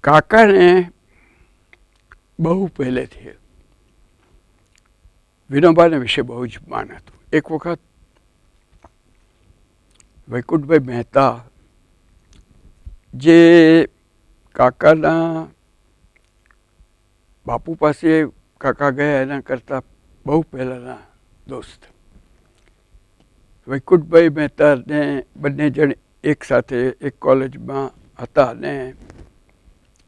કાકાને બહુ પહેલેથી વિનોબાના વિશે બહુ જ માન હતું. એક વખત વૈકુંઠભાઈ મહેતા જે કાકાના બાપુ પાસે કાકા ગયા એના કરતાં બહુ પહેલાંના દોસ્ત વૈકુંઠભાઈ મહેતાને બંને જણ એક સાથે એક કોલેજમાં હતા ને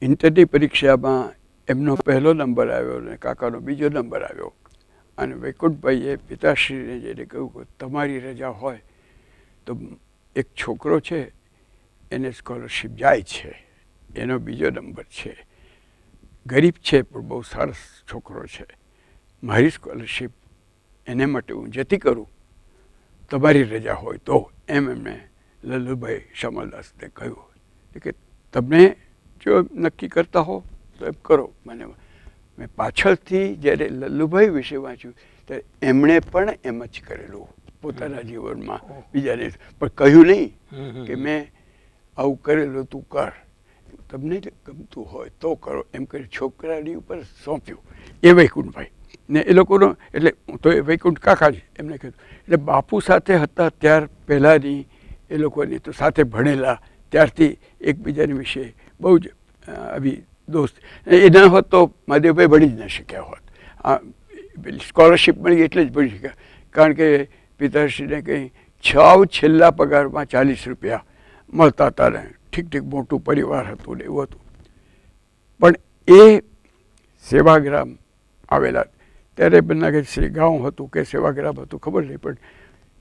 ઇન્ટરની પરીક્ષામાં એમનો પહેલો નંબર આવ્યો અને કાકાનો બીજો નંબર આવ્યો. અને વૈકુંઠભાઈએ પિતાશ્રીને જઈને કહ્યું કે તમારી રજા હોય તો એક છોકરો છે એને સ્કોલરશીપ જાય છે, એનો બીજો નંબર છે, ગરીબ છે પણ બહુ સરસ છોકરો છે, મારી સ્કોલરશીપ એને માટે હું જતી કરું, તમારી રજા હોય તો. એમણે લલ્લુભાઈ શ્યામલદાસને કહ્યું કે તમને જો નક્કી કરતા હો તો એમ કરો. મેં પાછળથી જ્યારે લલ્લુભાઈ વિશે વાંચ્યું ત્યારે એમણે પણ એમ જ કરેલું પોતાના જીવનમાં, બીજાને પણ કહ્યું નહીં કે મેં આવું કરેલું, તું કર, તમને ગમતું હોય તો કરો એમ કરી છોકરાની ઉપર સોંપ્યું. એ વૈકુંઠભાઈ ને એ લોકોનો એટલે તો એ વૈકુંઠ કાકા જ એમને કીધું. એટલે બાપુ સાથે હતા ત્યાર પહેલાંની એ લોકોની તો સાથે ભણેલા ત્યારથી એકબીજાની વિશે બહુ જ આવી દોસ્ત. એ ના હોત તો મહાદેવભાઈ ભણી જ ન શક્યા હોત. સ્કોલરશીપ મળી એટલે જ ભણી શક્યા, કારણ કે પિતાશ્રીને કંઈ છેલ્લા પગારમાં 40 રૂપિયા મળતા હતા ને ઠીક ઠીક મોટું પરિવાર હતું ને એવું હતું. પણ એ સેવાગ્રામ આવેલા ત્યારે બંને કે શ્રી ગામ હતું કે સેવાગ્રામ હતું ખબર નહીં,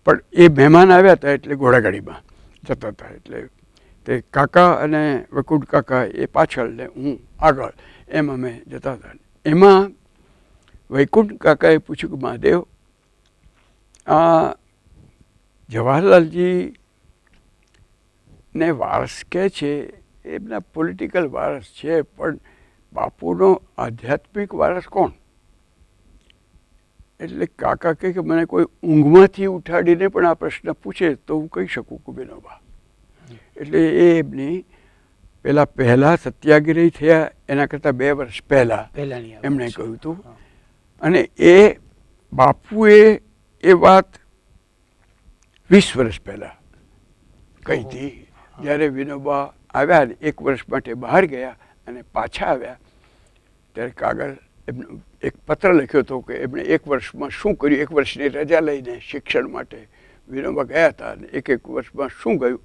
પણ એ મહેમાન આવ્યા હતા એટલે ઘોડાગાડીમાં જતા હતા. એટલે તે કાકા અને વૈકુંઠ કાકા એ પાછળ ને હું આગળ એમ અમે જતા હતા. એમાં વૈકુંઠ કાકાએ પૂછ્યું કે મહાદેવ, આ જવાહરલાલજી ને વારસ કહે છે, એમના પોલિટિકલ વારસ છે, પણ બાપુનો આધ્યાત્મિક વારસ કોણ? એટલે કાકા કહે કે મને કોઈ ઊંઘમાંથી ઉઠાડીને પણ આ પ્રશ્ન પૂછે તો હું કહી શકું કે વિનોબા. એટલે એ એમની પહેલાં સત્યાગ્રહી થયા એના કરતાં 2 વર્ષ પહેલાં એમણે કહ્યું હતું. અને એ બાપુએ એ વાત 20 વર્ષ પહેલાં કહી હતી. જ્યારે વિનોબા આવ્યા ને 1 વર્ષ માટે બહાર ગયા અને પાછા આવ્યા ત્યારે કાગળ એમનો એક પત્ર લખ્યો હતો કે એમણે 1 વર્ષમાં શું કર્યું. 1 વર્ષની રજા લઈને શિક્ષણ માટે વિનોબા ગયા હતા અને 1 વર્ષમાં શું ગયું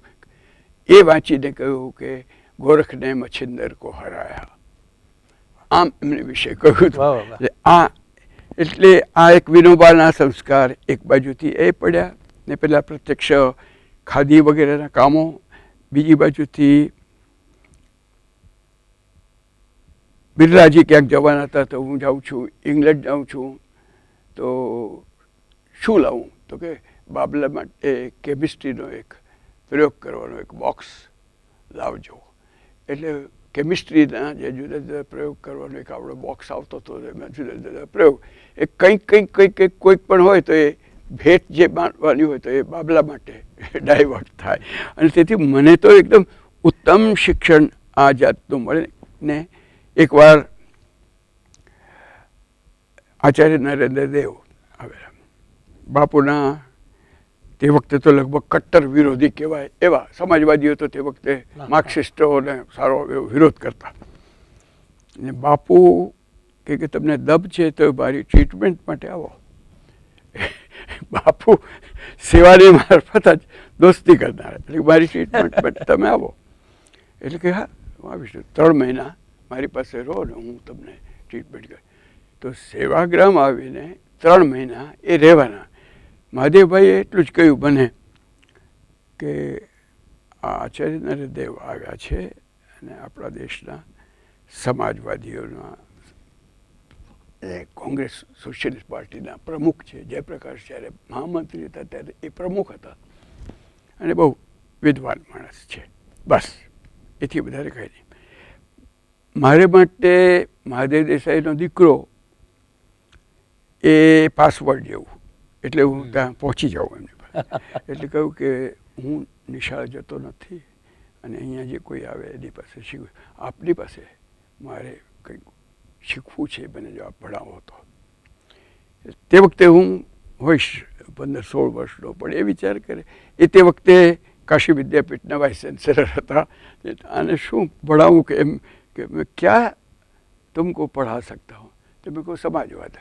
એ વાંચીને કહ્યું કે ગોરખને મચ્છિંદર કો હરાયા, આમ એમને વિશે કહ્યું હતું. એટલે આ એક વિનોબાના સંસ્કાર એક બાજુથી એ પડ્યા ને પેલા પ્રત્યક્ષ ખાદી વગેરેના કામો, બીજી બાજુથી બિરલાજી ક્યાંક જવાના હતા તો હું જાઉં છું, ઇંગ્લેન્ડ જાઉં છું, તો શું લાવું? તો કે બાબલા માટે કેમિસ્ટ્રીનો એક પ્રયોગ કરવાનો એક બોક્સ લાવજો. એટલે કેમિસ્ટ્રીના જે જુદા જુદા પ્રયોગ કરવાનો એક આપણો બોક્સ આવતો હતો, એમાં જુદા જુદા પ્રયોગ એ કંઈક કોઈક પણ હોય તો એ ભેટ જે બાંધવાની હોય તો એ બાબલા માટે ડાયવર્ટ થાય. અને તેથી મને તો એકદમ ઉત્તમ શિક્ષણ આ જાતનું મળે ને. એકવાર આચાર્ય નરેન્દ્ર દેવ આવેલા, બાપુના તે વખતે તો લગભગ કટ્ટર વિરોધી કહેવાય એવા સમાજવાદીઓ તો તે વખતે માર્ક્સિસ્ટોને સારો એવો વિરોધ કરતા. અને બાપુ કે તમને દબ છે તો મારી ટ્રીટમેન્ટ માટે આવો. બાપુ સેવાની મારફત જ દોસ્તી કરનાર, એટલે મારી ટ્રીટમેન્ટ માટે તમે આવો. એટલે કે હા હું આવીશ, 3 મહિના મારી પાસે રહો ને હું તમને ટ્રીટમેન્ટ કરું. તો સેવાગ્રામ આવીને 3 મહિના એ રહેવાના. મહાદેવભાઈએ એટલું જ કહ્યું મને કે આચાર્ય નરેન્દ્રદેવ આવ્યા છે અને આપણા દેશના સમાજવાદીઓના કોંગ્રેસ સોશિયલિસ્ટ પાર્ટીના પ્રમુખ છે. જયપ્રકાશ જ્યારે મહામંત્રી હતા ત્યારે એ પ્રમુખ હતા અને બહુ વિદ્વાન માણસ છે. બસ એથી વધારે કંઈ નહીં. મારે માટે મહાદેવ દેસાઈનો દીકરો એ પાસવર્ડ જેવું, એટલે હું ત્યાં પહોંચી જાઉં એમની પાસે. એટલે કહ્યું કે હું નિશાળ જતો નથી અને અહીંયા જે કોઈ આવે એની પાસે શીખવું. આપની પાસે મારે કંઈક શીખવું છે, મને જો આપ ભણાવો તો. તે વખતે હું હોઈશ 15-16 વર્ષનો, પણ એ વિચાર કરે એ તે વખતે કાશી વિદ્યાપીઠના વાઇસ ચાન્સેલર હતા. આને શું ભણાવું કે એમ કે મેં ક્યાં તુમકો પઢા સકતા હું, તો મેં કહું સમાજવાદ.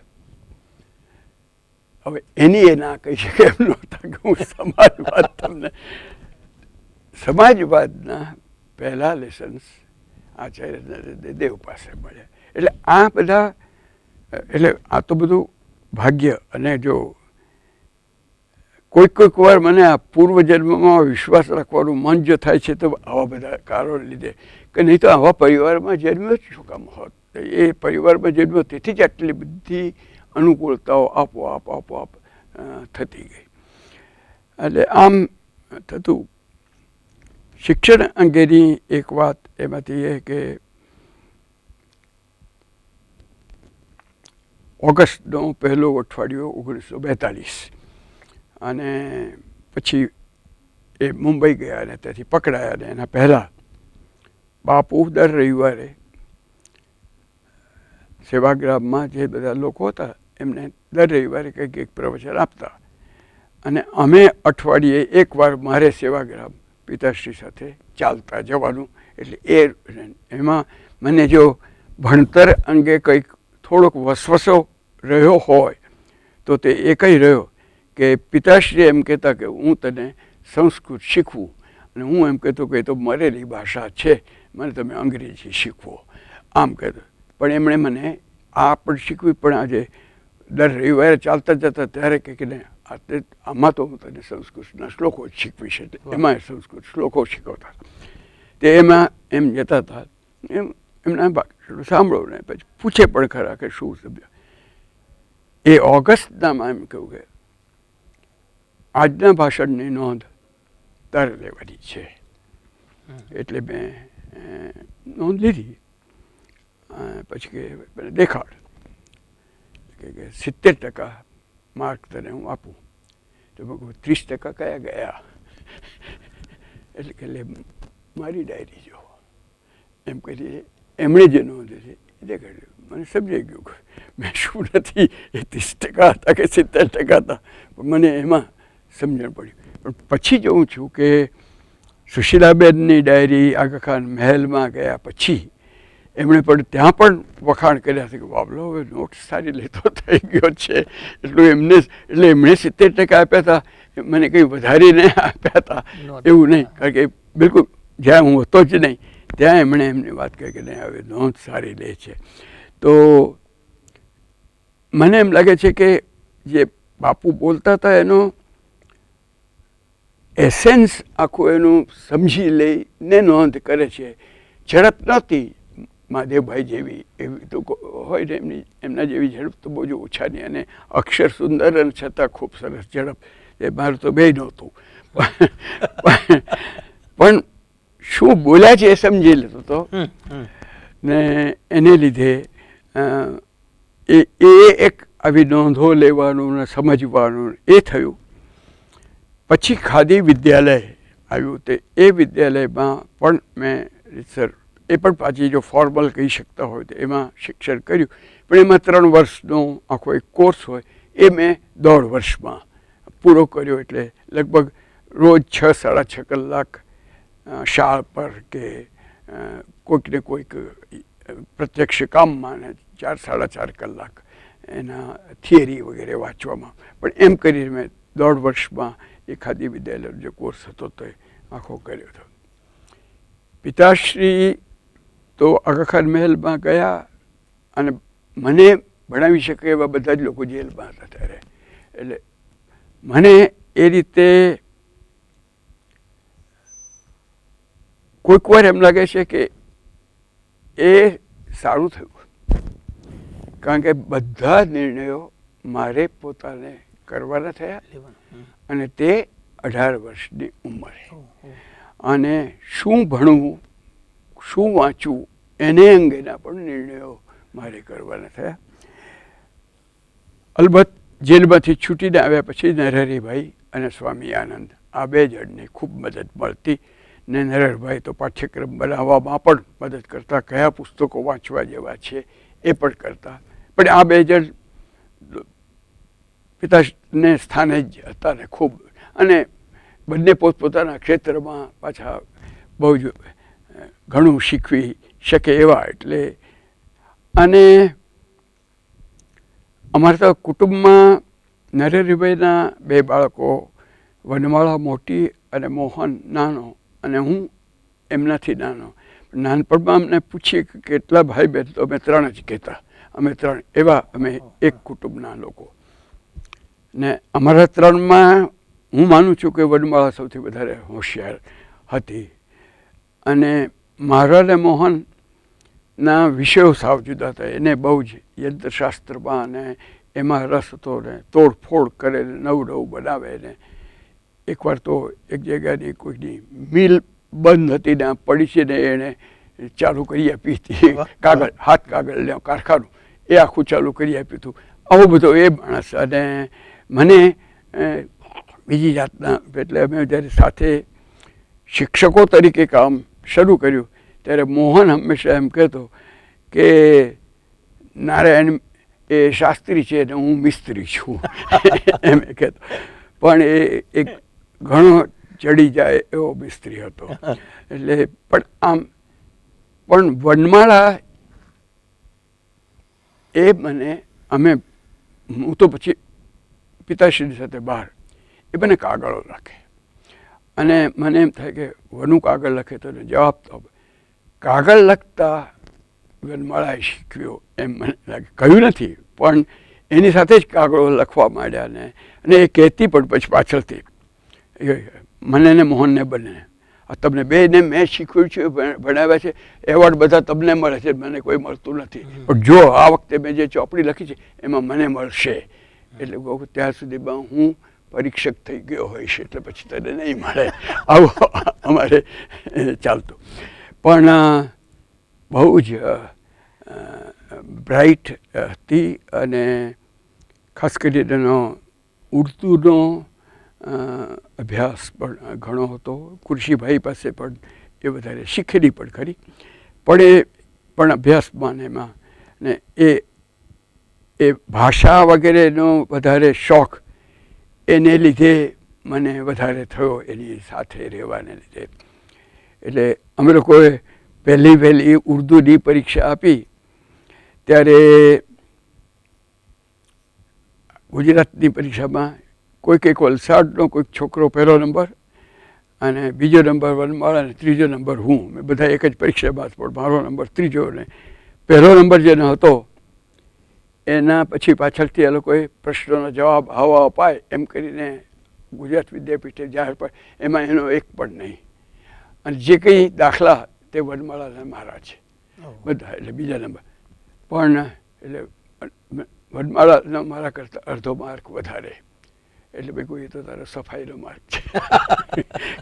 હવે એની એ ના કહી શકે એમ નહોતા કે હું સમાજવાદ તમને. સમાજવાદના પહેલા લેસન્સ આચાર્ય દેવ પાસે મળ્યા. એટલે આ બધા, એટલે આ તો બધું ભાગ્ય. અને જો કોઈક વાર મને આ પૂર્વજન્મમાં વિશ્વાસ રાખવાનું મન જો થાય છે તો આવા બધા કારણો લીધે, કે નહીં તો આવા પરિવારમાં જન્મ્યો જ શું કામ હોત. એ પરિવારમાં જન્મ્યો તેથી જ આટલી બધી અનુકૂળતાઓ આપોઆપ થતી ગઈ. એટલે આમ થતું. શિક્ષણ અંગેની એક વાત એમાંથી એ કે ઓગસ્ટનો પહેલો અઠવાડિયો 1942, અને પછી એ મુંબઈ ગયા અને ત્યાંથી પકડાયા. અને એના પહેલાં બાપુ દર રવિવારે સેવાગ્રામમાં જે બધા લોકો હતા એમને દર રવિવારે કંઈક એક પ્રવચન આપતા. અને અમે અઠવાડિયે એકવાર મારે સેવાગ્રામ પિતાશ્રી સાથે ચાલતા જવાનું. એટલે એમાં મને જો ભણતર અંગે કંઈક થોડોક વસવસો રહ્યો હોય તો તે એ કંઈ રહ્યો કે પિતાશ્રી એમ કહેતા કે હું તને સંસ્કૃત શીખવું, અને હું એમ કહેતો કે એ તો મરેલી ભાષા છે, મને તમે અંગ્રેજી શીખવો, આમ કહેતો. પણ એમણે મને આ પણ શીખવી. પણ આજે દર રવિવારે ચાલતા જતા ત્યારે કે નહીં, આમાં તો હું તને સંસ્કૃતના શ્લોકો જ શીખવીશ. એટલે એમાં સંસ્કૃત શ્લોકો શીખવતા. તે એમાં એમ જતા હતા, એમના સાંભળો ને પછી પૂછે પણ ખરા કે શું સમજ્યા. એ ઓગસ્ટનામાં એમ કહ્યું કે આજના ભાષણની નોંધ તારે લેવાની છે. એટલે મેં નોંધ લીધી. પછી કે દેખાડ કે 70% માર્ક તને હું આપું. તો મેં કહું 30% કયા ગયા? એટલે કે મારી ડાયરી જો એમ કરી એમણે જે નોંધ છે એ દેખાડ્યું. મને સમજાઈ ગયું કે મેં શું નથી, એ 30% હતા કે 70% હતા, પણ મને એમાં સમજણ પડી. પણ પછી જોઉં છું કે સુશીલાબેનની ડાયરી આગા ખાન મહેલમાં ગયા પછી એમણે પણ ત્યાં પણ વખાણ કર્યા છે કે બાબલો હવે નોટ સારી લેતો થઈ ગયો છે. એટલે એમણે 70% આપ્યા હતા, મને કંઈ વધારીને આપ્યા હતા એવું નહીં. કારણ કે બિલકુલ જ્યાં હું હતો જ નહીં ત્યાં એમણે એમની વાત કરી કે નહીં હવે નોંધ સારી લે છે. તો મને એમ લાગે છે કે જે બાપુ બોલતા હતા એનો એસેન્સ આખું એનું સમજી લઈને નોંધ કરે છે. ઝડપ નહોતી મહાદેવભાઈ જેવી, એવી તો હોય ને એમના જેવી ઝડપ તો બહુ જ ઓછાની, અને અક્ષર સુંદર અને છતાં ખૂબ સરસ ઝડપ. એ મારું તો બે નહોતું. પણ શું બોલ્યા છે એ સમજી લેતો હતો. ને એને લીધે એ એક આવી નોંધો લેવાનું ને સમજવાનું એ થયું. પછી ખાદી વિદ્યાલય આવ્યું. તે એ વિદ્યાલયમાં પણ મેં રીતસર, એ પણ પાછી જો ફોર્મલ કહી શકતા હોય તો એમાં શિક્ષણ કર્યું. પણ એમાં 3 વર્ષનો આખો એક કોર્સ હોય એ મેં 1.5 વર્ષમાં પૂરો કર્યો. એટલે લગભગ રોજ 6-6.5 કલાક શાળા પર કે કોઈક ને કોઈક પ્રત્યક્ષ કામમાં, ને 4-4.5 કલાક એના થિયરી વગેરે વાંચવામાં. પણ એમ કરીને મેં 1.5 વર્ષમાં એ ખાદી વિદ્યાલયનો જે કોર્સ હતો તો એ આખો કર્યો હતો. પિતાશ્રી તો આગા ખાન મહેલમાં ગયા, અને મને ભણાવી શકે એવા બધા જ લોકો જેલમાં હતા ત્યારે. એટલે મને એ રીતે કોઈક વાર એમ લાગે છે કે એ સારું થયું, કારણ કે બધા નિર્ણયો મારે પોતાને કરવાના થયા, અને તે 18 વર્ષની ઉંમરે. અને શું ભણવું, શું વાંચવું એને અંગેના પણ નિર્ણયો મારે કરવાના થયા. અલબત્ત જેલમાંથી છૂટીને આવ્યા પછી નરહરિભાઈ અને સ્વામી આનંદ આ 2 જણની ખૂબ મદદ મળતી. ને નરહરભાઈ તો પાઠ્યક્રમ બનાવવામાં પણ મદદ કરતા, કયા પુસ્તકો વાંચવા જેવા છે એ પણ કરતા. પણ આ બે જણ પિતાને સ્થાને જ હતા ને ખૂબ, અને બંને પોતપોતાના ક્ષેત્રમાં પાછા બહુ જ ઘણું શીખવી શકે એવા. એટલે અને અમારા તો કુટુંબમાં નરહરિભાઈના બે બાળકો, વનમાળા મોટી અને મોહન નાનો, અને હું એમનાથી નાનો. નાનપણમાં અમને પૂછીએ કે કેટલા ભાઈ બહેન, તો અમે 3 જ કહેતા. અમે 3 એવા, અમે એક કુટુંબના લોકો. ને અમારા 3માં હું માનું છું કે વનમાળા સૌથી વધારે હોશિયાર હતી, અને મારા ને મોહનના વિષયો સાવ જુદા હતા. એને બહુ જ યંત્રશાસ્ત્રમાં અને એમાં રસ હતો ને તોડફોડ કરે ને નવું નવું બનાવે. ને એકવાર તો એક જગ્યાની કોઈની મિલ બંધ હતી ને પડી છે ને એને ચાલુ કરી આપી હતી. કાગળ, હાથ કાગળ કારખાનું એ આખું ચાલુ કરી આપ્યું હતું. આવો બધો એ માણસ. અને મને બીજી જાતના, એટલે અમે જ્યારે સાથે શિક્ષકો તરીકે કામ શરૂ કર્યું ત્યારે મોહન હંમેશા એમ કહેતો કે નારાયણ એ શાસ્ત્રી છે ને હું મિસ્ત્રી છું એમ કહેતો. પણ એ એક ઘણો ચડી જાય એવો મિસ્ત્રી હતો. એટલે પણ વનમાળા એ મને, હું તો પછી પિતાશ્રી સાથે બહાર, એ મને કાગળો લખે, અને મને એમ થાય કે વનુ કાગળ લખે તો જવાબ તો કાગળ લખતા વનમાળાએ શીખવ્યો એમ મને લાગે. કહ્યું નથી, પણ એની સાથે જ કાગળો લખવા માંડ્યા ને. અને એ કહેતી પણ પછી પાછળથી, મને ને મોહનને બંને, તમને બેને મેં શીખવ્યું છે, ભણાવ્યા છે, એવોર્ડ બધા તમને મળે છે, મને કોઈ મળતું નથી. પણ જો આ વખતે મેં જે ચોપડી લખી છે એમાં મને મળશે. એટલે ત્યાં સુધીમાં હું પરીક્ષક થઈ ગયો હોઈશ, એટલે પછી તને નહીં મળે. આવું અમારે ચાલતું. પણ બહુ જ બ્રાઇટ હતી, અને ખાસ કરીને એનો ઉર્દૂનો અભ્યાસ પણ ઘણો હતો. કુરશીભાઈ પાસે પણ એ વધારે શીખેલી પણ ખરી, પણ એ પણ અભ્યાસમાં ને એમાં, ને એ ભાષા વગેરેનો વધારે શોખ એને લીધે મને વધારે થયો, એની સાથે રહેવાને લીધે. એટલે અમે લોકોએ પહેલી ઉર્દુની પરીક્ષા આપી ત્યારે ગુજરાતની પરીક્ષામાં કોઈક વલસાડનો કોઈક છોકરો 1લો નંબર, અને 2જો નંબર વનમાળા, અને 3જો નંબર હું. મેં બધા એક જ પરીક્ષામાં, પણ મારો નંબર 3જો, ને 1લો નંબર જેનો હતો એના પછી પાછળથી એ લોકોએ પ્રશ્નોનો જવાબ આવો અપાય એમ કરીને ગુજરાત વિદ્યાપીઠે જાહેર પાડે, એમાં એનો એક પણ નહીં. અને જે કંઈ દાખલા તે વનમાળાના મારા છે બધા, એટલે 2જા નંબર. પણ એટલે વનમાળાનો મારા કરતાં અડધો માર્ક વધારે. એટલે ભાઈ કોઈ તો તારો સફાઈનો માર્ક છે,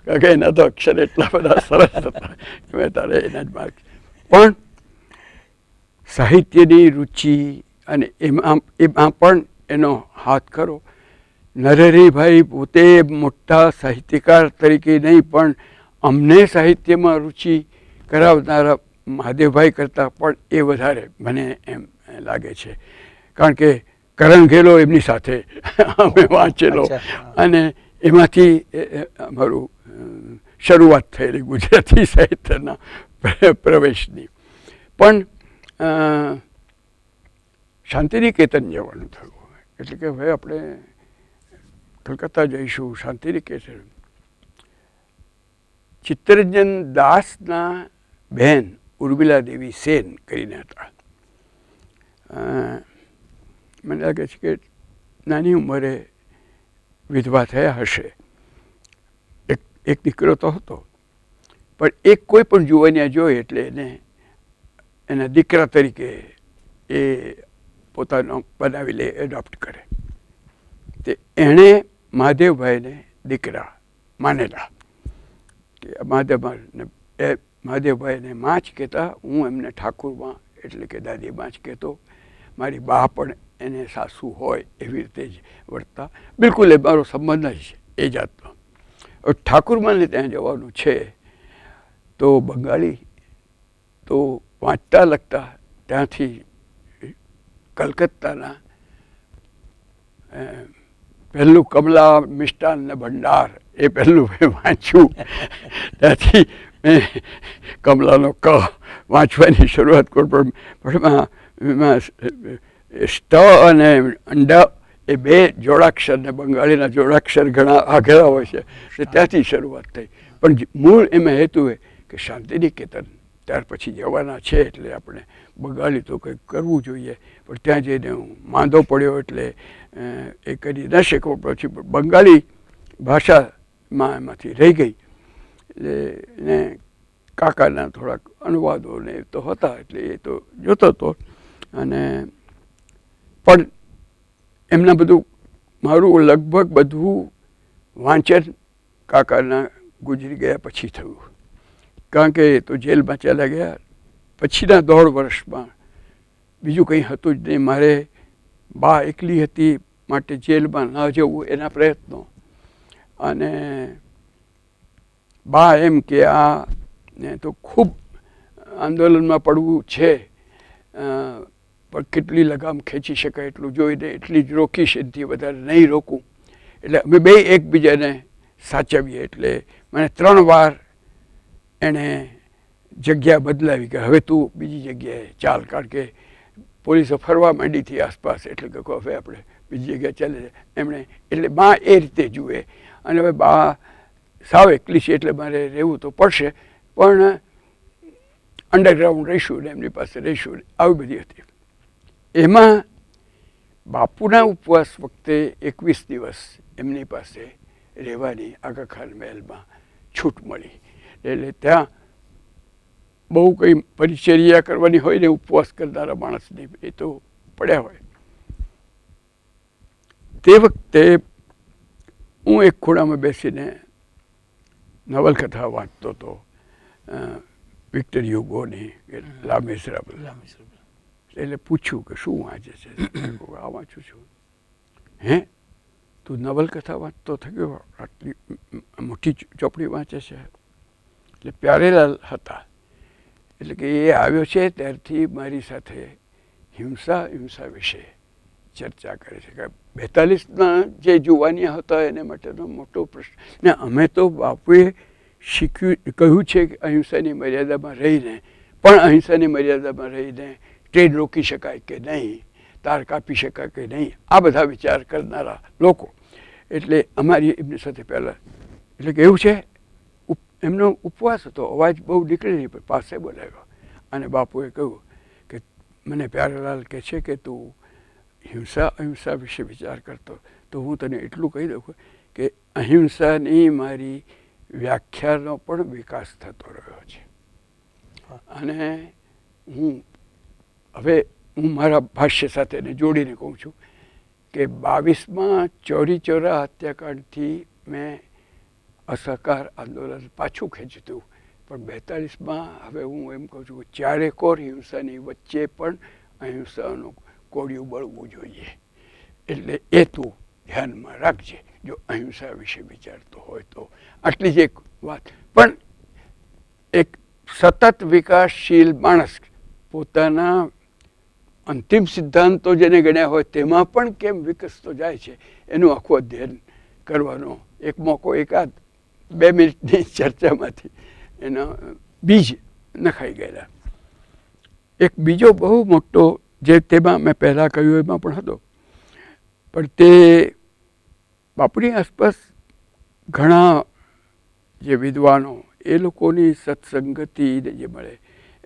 કારણ કે એના તો અક્ષર એટલા બધા સરસ હતા કે તારે એના જ માર્ક. પણ સાહિત્યની રુચિ અને એમાં પણ એનો હાથ ખરો. નરહરિભાઈ પોતે મોટા સાહિત્યકાર તરીકે નહીં, પણ અમને સાહિત્યમાં રુચિ કરાવનારા મહાદેવભાઈ કરતાં પણ એ વધારે મને એમ લાગે છે. કારણ કે કરણ ઘેલો એમની સાથે અમે વાંચેલો, અને એમાંથી અમારું શરૂઆત થયેલી ગુજરાતી સાહિત્યના પ્રવેશની. પણ શાંતિનિકેતન જવાનું થયું, એટલે કે ભાઈ આપણે કલકત્તા જઈશું, શાંતિનિકેતન. ચિત્તરંજન દાસના બહેન ઉર્મિલા દેવી સેન કરીને હતા. મને લાગે છે કે નાની ઉંમરે વિધવા થયા હશે. એક દીકરો તો હતો, પણ એક કોઈ પણ જુવાનિયા જોઈ એટલે એના દીકરા તરીકે એ પોતાનો બનાવી લે, એડોપ્ટ કરે. તે એણે મહાદેવભાઈને દીકરા માનેલા. મહાદેવભાઈને માં જ કહેતા, હું એમને ઠાકુરમાં એટલે કે દાદીમાં જ કહેતો. મારી બા પણ એને સાસુ હોય એવી રીતે જ વર્તતા. બિલકુલ એ મારો સંબંધ જ એ જાતનો. ઠાકુરમાંને ત્યાં જવાનું છે, તો બંગાળી તો વાંચતા લખતા ત્યાંથી કલકત્તાના પહેલું કમલા મિષ્ટાન ને ભંડાર એ પહેલું મેં વાંચ્યું. ત્યાંથી મેં કમલાનો ક વાંચવાની શરૂઆત કરું. પણ એમાં સ્ટ અને અંડા એ બે જોડાક્ષર ને બંગાળીના જોડાક્ષર ઘણા આઘરા હોય છે. ત્યાંથી શરૂઆત થઈ. પણ મૂળ એમાં હેતુ એ કે શાંતિનિકેતન ત્યાર પછી જવાના છે એટલે આપણે બંગાળી તો કંઈક કરવું જોઈએ. પણ ત્યાં જઈને હું માંદો પડ્યો એટલે એ કરી ન શક્યો. પછી બંગાળી ભાષામાં એમાંથી રહી ગઈ. ને કાકાના થોડાક અનુવાદો ને એ તો હતા એટલે એ તો જોતો હતો. અને પણ એમના બધું મારું લગભગ બધું વાંચન કાકાના ગુજરી ગયા પછી થયું. કારણ કે એ તો જેલમાં ચાલ્યા ગયા. પછીના 1.5 વર્ષમાં બીજું કંઈ હતું જ નહીં. મારે બા એકલી હતી માટે જેલમાં ન જવું એના પ્રયત્નો. અને બા એમ કે આ ને તો ખૂબ આંદોલનમાં પડવું છે પણ કેટલી લગામ ખેંચી શકાય એટલું જોઈને એટલી જ રોકીશ, એનાથી વધારે નહીં રોકું. એટલે અમે બે એકબીજાને સાચવીએ. એટલે મને 3 વાર એણે જગ્યા બદલાવી કે હવે તું બીજી જગ્યાએ ચાલ. કારણ કે પોલીસો ફરવા માંડી હતી આસપાસ. એટલે કે હવે આપણે બીજી જગ્યાએ ચાલે. એમણે એટલે બા એ રીતે જુએ. અને હવે બા સાવ એકલી છે એટલે મારે રહેવું તો પડશે. પણ અંડરગ્રાઉન્ડ રહીશું ને એમની પાસે રહીશું. આવી બધી હતી. એમાં બાપુના ઉપવાસ વખતે 21 દિવસ એમની પાસે રહેવાની આગા ખાન મહેલમાં છૂટ મળી. એટલે ત્યાં બહુ કંઈ પરિચર્યા કરવાની હોય ને ઉપવાસ કરનારા માણસની એ તો પડ્યા હોય. તે વખતે હું એક ખૂણામાં બેસીને નવલકથા વાંચતો હતો. વિક્ટર હ્યુગોની લા મિઝરેબલ. એટલે પૂછ્યું કે શું વાંચે છે? આ વાંચું છું. હે, તું નવલકથા વાંચતો થયો? આટલી મોટી ચોપડી વાંચે છે? એટલે પ્યારેલાલ હતા. એટલે કે એ આવ્યો છે ત્યારથી મારી સાથે હિંસા વિશે ચર્ચા કરે છે. કે 42ના જે જુવાનિયા હતા એને માટેનો મોટો પ્રશ્ન. ને અમે તો બાપુએ કહ્યું છે કે અહિંસાની મર્યાદામાં રહીને પણ અહિંસાની મર્યાદામાં રહીને ટ્રેન રોકી શકાય કે નહીં, તાર કાપી શકાય કે નહીં, આ બધા વિચાર કરનારા લોકો. એટલે અમારી એમની સાથે પહેલાં એટલે કે એવું છે. એમનો ઉપવાસ હતો. અવાજ બહુ નીકળી નહીં પણ પાસે બોલાવ્યો. અને બાપુએ કહ્યું કે મને પ્યારેલાલ કહે છે કે તું અહિંસા વિશે વિચાર કરતો. તો હું તને એટલું કહી દઉં કે અહિંસાની મારી વ્યાખ્યાનો પણ વિકાસ થતો રહ્યો છે. અને હું મારા ભાષ્ય સાથે જોડીને કહું છું કે 22માં ચોરી ચોરા હત્યાકાંડથી મેં અસહકાર આંદોલન પાછું ખેંચ્યું. પણ 42માં હવે હું એમ કહું છું કે ચારેકોર હિંસાની વચ્ચે પણ અહિંસાનું કોળિયું બળવું જોઈએ. એટલે એ તું ધ્યાનમાં રાખજે જો અહિંસા વિશે વિચારતો હોય તો. આટલી જ એક વાત. પણ એક સતત વિકાસશીલ માણસ પોતાના અંતિમ સિદ્ધાંતો જેને ગણ્યા હોય તેમાં પણ કેમ વિકસતો જાય છે એનું આખું અધ્યયન કરવાનો એક મોકો એકાદ 2 મિનિટની ચર્ચામાંથી એના બીજ નખાઈ ગયેલા. એક બીજો બહુ મોટો જે તેમાં મેં પહેલાં કહ્યું એમાં પણ હતો. પણ તે બાપુની આસપાસ ઘણા જે વિદ્વાનો એ લોકોની સત્સંગતિ જે મળે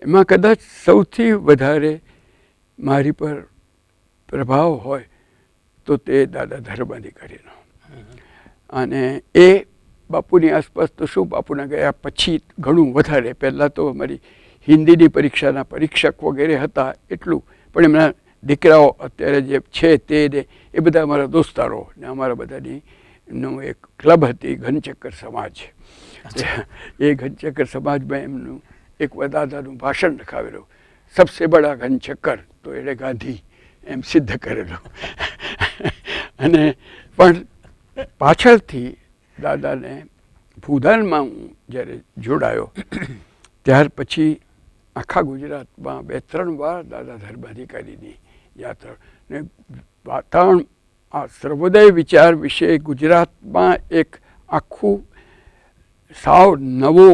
એમાં કદાચ સૌથી વધારે મારી પર પ્રભાવ હોય તો તે દાદા ધર્માધિકારીનો. અને એ બાપુની આસપાસ તો શું બાપુના ગયા પછી ઘણું વધારે. પહેલાં તો અમારી હિન્દીની પરીક્ષાના પરીક્ષક વગેરે હતા એટલું. પણ એમના દીકરાઓ અત્યારે જે છે તે એ બધા અમારા દોસ્તારો ને અમારા બધાની એમનું એક ક્લબ હતી ઘનચક્કર સમાજ. એ ઘનચક્કર સમાજમાં એમનું એક દાદાનું ભાષણ લખાવેલું. સબસે બડા ઘનચક્કર તો એટલે ગાંધી એમ સિદ્ધ કરેલું. અને પણ પાછળથી દાદાને ભૂદાનમાં હું જ્યારે જોડાયો ત્યાર પછી આખા ગુજરાતમાં 2-3 વાર દાદા ધર્માધિકારીની યાત્રા ને વાતાવરણ આ સર્વોદય વિચાર વિશે ગુજરાતમાં એક આખું સાવ નવો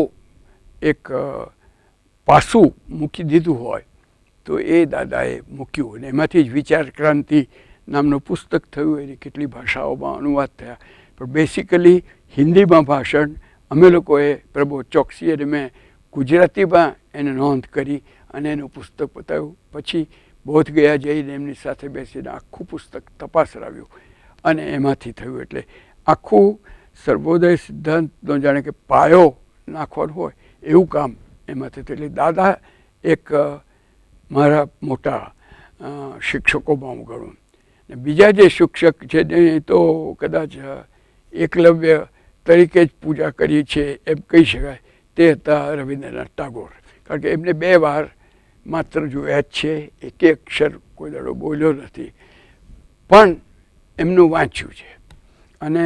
એક પાસું મૂકી દીધું હોય તો એ દાદાએ મૂક્યું અને એમાંથી જ વિચાર ક્રાંતિ નામનું પુસ્તક થયું. એની કેટલી ભાષાઓમાં અનુવાદ થયા, પણ બેસિકલી હિન્દીમાં ભાષણ અમે લોકોએ પ્રબોધ ચોકસી અને મેં ગુજરાતીમાં એને નોંધ કરી અને એનું પુસ્તક બતાવ્યું. પછી બોધ ગયા જઈને એમની સાથે બેસીને આખું પુસ્તક તપાસરાવ્યું અને એમાંથી થયું. એટલે આખું સર્વોદય સિદ્ધાંતનો જાણે કે પાયો નાખવાનો હોય એવું કામ એમાંથી થયું. એટલે દાદા એક મારા મોટા શિક્ષકોમાં હું ગણું. ને બીજા જે શિક્ષક છે ને તો કદાચ એકલવ્ય તરીકે જ પૂજા કરી છે એમ કહી શકાય, તે હતા રવિન્દ્રનાથ ટાગોર. કારણ કે એમને 2 વાર માત્ર જોયા જ છે, એક અક્ષર કોઈ દાડો બોલ્યો નથી, પણ એમનું વાંચ્યું છે. અને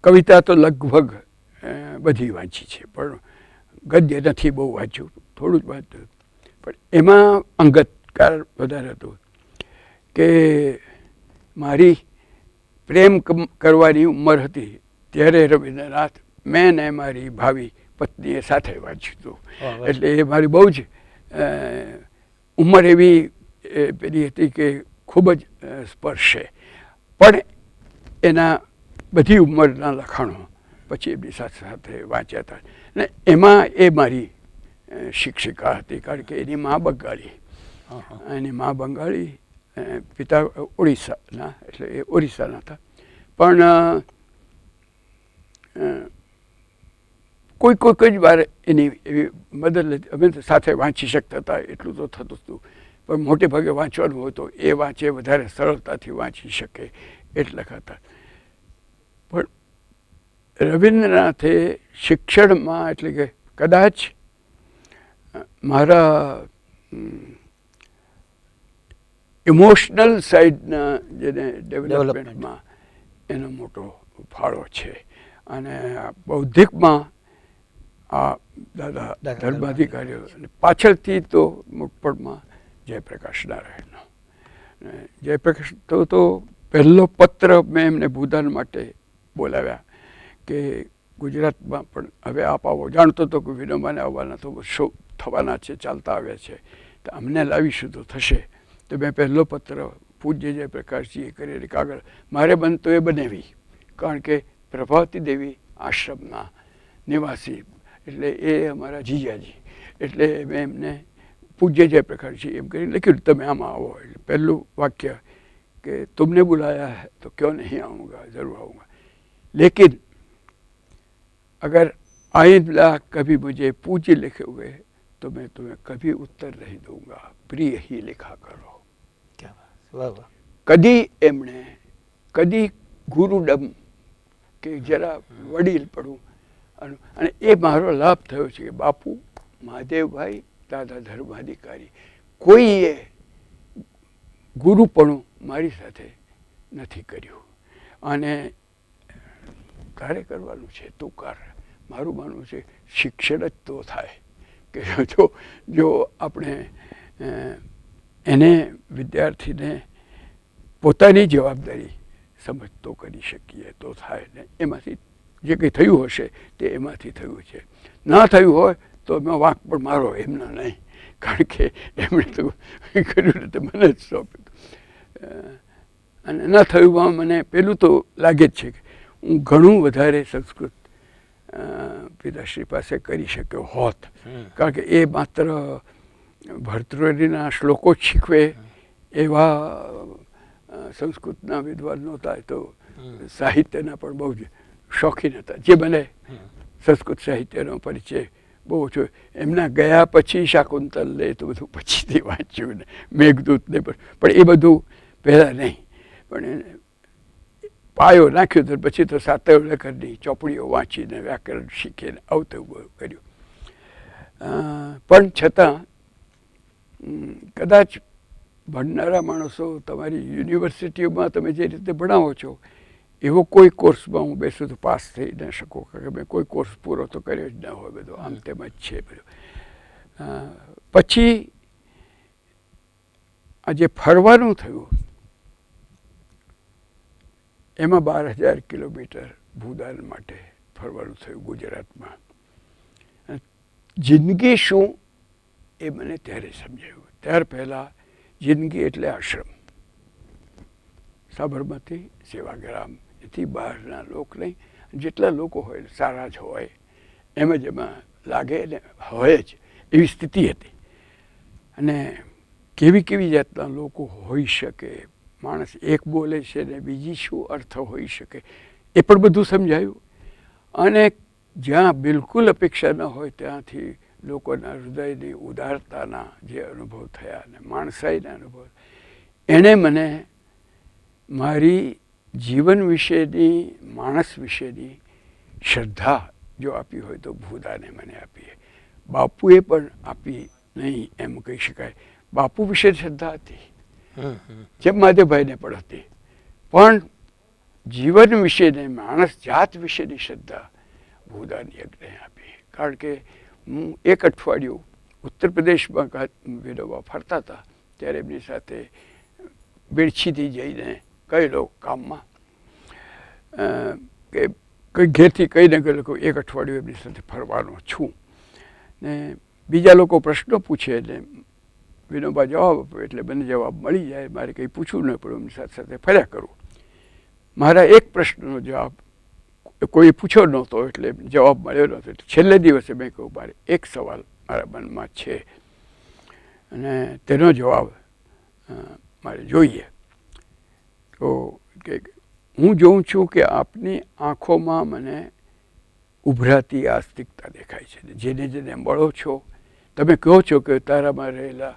કવિતા તો લગભગ બધી વાંચી છે, પણ ગદ્ય નથી બહુ વાંચ્યું, થોડું જ વાંચ્યું. પણ એમાં અંગત કારણ વધારે હતું કે મારી પ્રેમ કરવાની ઉંમર હતી ત્યારે રવિન્દ્રનાથ મેં ને મારી ભાવિ પત્નીએ સાથે વાંચ્યું હતું. એટલે એ મારી બહુ જ ઉંમર એવી પેલી હતી કે ખૂબ જ સ્પર્શે. પણ એના બધી ઉંમરના લખાણો પછી એમની સાથે સાથે વાંચ્યા હતા. ને એમાં એ મારી શિક્ષિકા હતી, કારણ કે એની મા બંગાળી, એની મા બંગાળી, પિતા ઓડિશાના, એટલે એ ઓરિસ્સાના હતા. પણ કોઈ જ વાર એની એવી મદદ લેતી. અમે સાથે વાંચી શકતા હતા એટલું તો થતું હતું, પણ મોટે ભાગે વાંચવાનું હોય તો એ વાંચે વધારે સરળતાથી વાંચી શકે એટલા હતા. પણ રવિન્દ્રનાથે શિક્ષણમાં એટલે કે કદાચ મારા ઇમોશનલ સાઈડના જેને ડેવલપમેન્ટમાં એનો મોટો ફાળો છે. અને બૌદ્ધિકમાં આ દાદા ધર્માધિકારીઓ પાછળથી તો મુખપડમાં જયપ્રકાશ નારાયણનો. જયપ્રકાશ તો પહેલો પત્ર મેં એમને ભૂદાન માટે બોલાવ્યા કે ગુજરાતમાં પણ હવે આપ આવો. જાણતો હતો કે વિનોબાને આવવાના તો શો થવાના છે, ચાલતા આવ્યા છે, તો અમને લાવીશું તો થશે. તો મેં પહેલો પત્ર પૂજ્ય જયપ્રકાશજીએ કરી કાગળ મારે બનતો એ બનાવી, કારણ કે પ્રભાવતી દેવી આશ્રમના નિવાસી એટલે એ અમારા જીજાજી. એટલે મેં એમને પૂજ્ય જયપ્રકાશજી એમ કરી લખ્યું તમે આમાં આવો. એટલે પહેલું વાક્ય કે तुमने बुलाया है तो क्यों नहीं आऊँगा, ज़रूर आऊँगा, लेकिन अगर आइंदा कभी मुझे पूज्य लिखे हुए तो मैं तुम्हें कभी उत्तर नहीं दूंगा, प्रिय ही लिखा करो. કદી એમણે કદી ગુરુડમ કે જરા વડીલ પડું. અને એ મારો લાભ થયો છે કે બાપુ મહાદેવભાઈ દાદા ધર્માધિકારી કોઈએ ગુરુપણું મારી સાથે નથી કર્યું. અને તારે કરવાનું છે તું કર. મારું માનવું છે શિક્ષણ જ તો થાય કે જો આપણે એને વિદ્યાર્થીને પોતાની જવાબદારી સમજતો કરી શકીએ તો થાય ને. એમાંથી જે કંઈ થયું હશે તે એમાંથી થયું છે. ના થયું હોય તો એમાં વાંક પણ મારો એમનો નહીં, કારણ કે એમણે તો કર્યું ને તો મને જ સોંપ્યું. અને ન થયુંમાં મને પેલું તો લાગે જ છે કે હું ઘણું વધારે સંસ્કૃત પિતાશ્રી પાસે કરી શક્યો હોત, કારણ કે એ માત્ર ભર્તૃહરિના શ્લોકો જ શીખવે એવા સંસ્કૃતના વિદ્વાન નહોતા. તો સાહિત્યના પણ બહુ જ શોખીન હતા. જે મને સંસ્કૃત સાહિત્યનો પરિચય બહુ ઓછો. એમના ગયા પછી શાકુંતલ લે તો બધું પછીથી વાંચ્યું ને મેઘદૂતને પણ એ બધું પહેલાં નહીં. પણ પાયો નાખ્યો તો પછી તો સાતવલેકરની ચોપડીઓ વાંચીને વ્યાકરણ શીખીને આવતું કર્યું. પણ છતાં કદાચ ભણનારા માણસો તમારી યુનિવર્સિટીઓમાં તમે જે રીતે ભણાવો છો એવો કોઈ કોર્સમાં હું બેસું તો પાસ થઈ ન શકું, કારણ કે મેં કોઈ કોર્સ પૂરો તો કર્યો જ ન હોય, બધો આમ તેમ જ છે બધું. પછી આ જે ફરવાનું થયું એમાં 12,000 કિલોમીટર ભૂદાન માટે ફરવાનું થયું ગુજરાતમાં. જિંદગી શું એ મને ત્યારે સમજાયું. ત્યાર પહેલાં જિંદગી એટલે આશ્રમ, સાબરમતી, સેવાગ્રામ, એથી બહારના લોક નહીં. જેટલા લોકો હોય સારા જ હોય એમ જ એમાં લાગે ને હોય જ એવી સ્થિતિ હતી. અને કેવી કેવી જાતના લોકો હોઈ શકે, માણસ એક બોલે છે ને બીજી શું અર્થ હોઈ શકે એ પણ બધું સમજાયું. અને જ્યાં બિલકુલ અપેક્ષા ન હોય ત્યાંથી લોકોના હૃદયની ઉદારતાના જે અનુભવ થયા અને માણસાઈના અનુભવ, એણે મને મારી જીવન વિશેની, માણસ વિશેની શ્રદ્ધા જો આપી હોય તો ભૂદાને મને આપી. બાપુએ પણ આપી નહીં એમ કહી શકાય. બાપુ વિશે શ્રદ્ધા હતી, જેમ માધવભાઈને પણ હતી, પણ જીવન વિશેને, માણસ જાત વિશેની શ્રદ્ધા ભૂદાન યજ્ઞએ આપી. કારણ કે હું એક અઠવાડિયું ઉત્તર પ્રદેશમાં વિનોબા ફરતા હતા ત્યારે એમની સાથે બેડછીથી જઈને ગયેલો કામમાં, કે કંઈ ઘેરથી કહીને ગયેલો એક અઠવાડિયું એમની સાથે ફરવાનો છું. ને બીજા લોકો પ્રશ્નો પૂછે ને વિનોબા જવાબ આપે એટલે મને જવાબ મળી જાય, મારે કંઈ પૂછવું ન પડે, એમની સાથે સાથે ફર્યા કરું. મારા એક પ્રશ્નનો જવાબ કોઈ પૂછ્યો નહોતો એટલે જવાબ મળ્યો નહોતો. એટલે છેલ્લે દિવસે મેં કહ્યું મારે એક સવાલ મારા મનમાં છે અને તેનો જવાબ મારે જોઈએ. તો કે હું જોઉં છું કે આપની આંખોમાં મને ઉભરાતી આસ્તિકતા દેખાય છે. જેને જેને મળો છો તમે કહો છો કે તારામાં રહેલા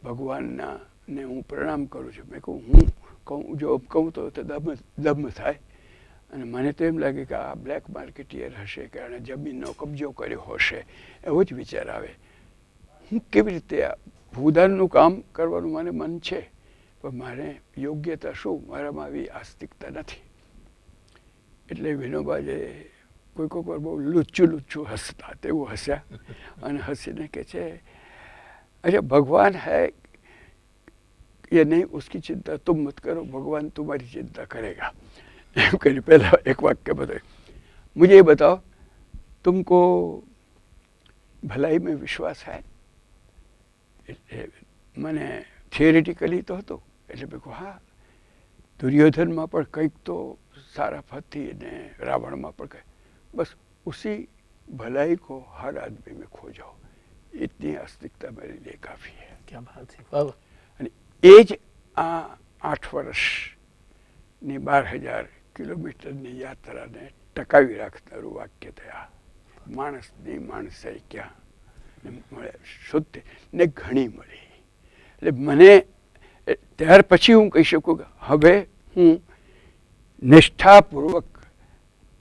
ભગવાનના ને હું પ્રણામ કરું છું. મેં કહું હું કહું, જો કહું તો દમ થાય. અને મને તો એમ લાગે કે આ બ્લેક માર્કેટિયર હશે, કે આણે જમીનનો કબજો કર્યો હશે, એવો જ વિચાર આવે. હું કેવી રીતે ભૂદાનનું કામ કરવાનું મને મન છે, પણ મારે યોગ્યતા શું, મારામાં આવી આસ્તિકતા નથી. એટલે વિનોબાએ કોઈ વાર બહુ લુચ્ચું હસતા તેવું હસ્યા અને હસીને કહે છે, અરે ભગવાન હૈ ये नहीं, उसकी चिंता तुम मत करो, भगवान तुम्हारी चिंता करेगा. એમ કરી પહેલા એક વાક્ય बताए, मुझे ये बताओ तुमको भलाई में विश्वास है. એટલે મને થિયરેટિકલી તો હતો. એટલે મેં કહું હા, દુર્યોધનમાં પણ કંઈક તો સારા ફથી ને રાવણમાં પણ કંઈક, બસ ઉસી भलाई को हर आदमी में खो जाओ, इतनी आस्तिकता मेरे लिए काफ़ी है. क्या बात है, वाह. અને એ જ આ 8 વર્ષની 12,000 કિલોમીટરની યાત્રાને ટકાવી રાખનારું વાક્ય થયા. માણસની માણસાઈ ક્યાં મળે, શુદ્ધ ને ઘણી મળી. એટલે મને ત્યાર પછી હું કહી શકું કે હવે હું નિષ્ઠાપૂર્વક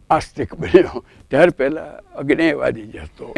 આસ્તિક બન્યો. ત્યાર પહેલાં અજ્ઞેયવાદી જ હતો.